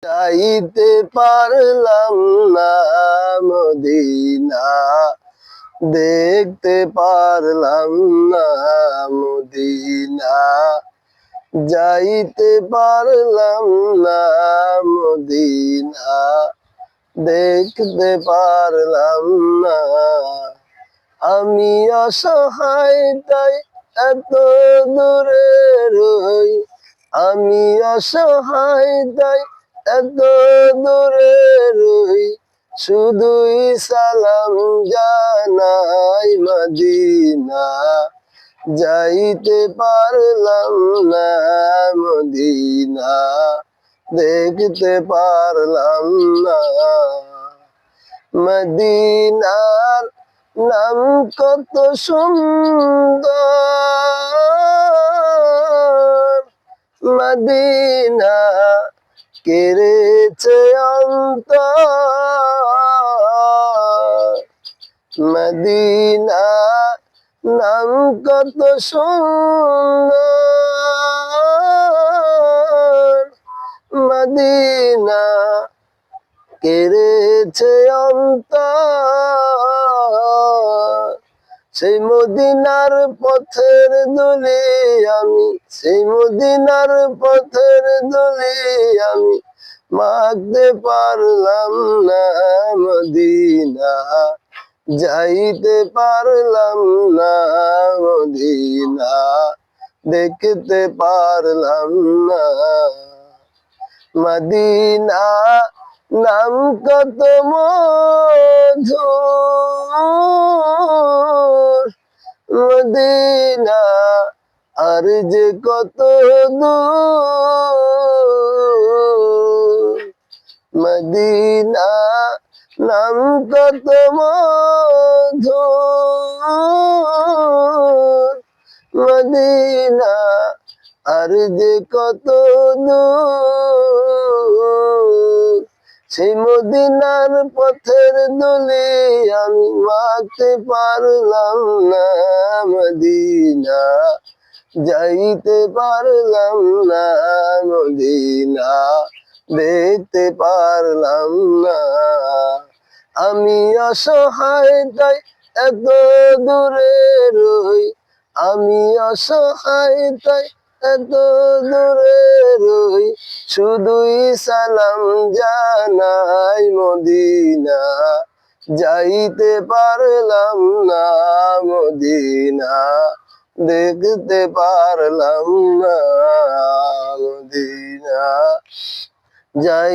যাইতে পারলাম না মদিনা, দেখতে পারলাম না মদিনা, যাইতে পারলাম না মদিনা, দেখতে পারলাম না। আমি অসহায় তাই এত দূরে রই, আমি অসহায় তাই এত দূরে রই, শুধুই সালাম জানাই মদিনা, যাইতে পারলাম না মদিনা, দেখতে পারলাম না। মদিনার নাম কত সুন্দর, মদিনা কেড়েছে অন্তর, মদিনা নাম কত সুন্দর, মদিনা কেড়েছে অন্তর। সেই মদিনার পথের ধুলি আমি, সেই মদিনার পথের ধুলি আমি মাখতে পারলাম না মদিনা, যাইতে পারলাম না মদিনা, দেখতে পারলাম না। মদিনা নাম কত মধুর, মদিনা আর যে কত দূর, মদিনা নাম কত মধুর, মদিনা আর যে কত দূর। সেই মদিনার পথের ধুলি আমি মাখতে পারলাম না মদিনা, যাইতে পারলাম না মদিনা, দেখতে পারলাম না। আমি অসহায় তাই এত দূরে রই, আমি অসহায় তাই এত দূরে রই, শুধুই সালাম জানাই মদিনা, যাইতে পারলাম না মদিনা, দেখতে পারলাম না মদিনা, যাই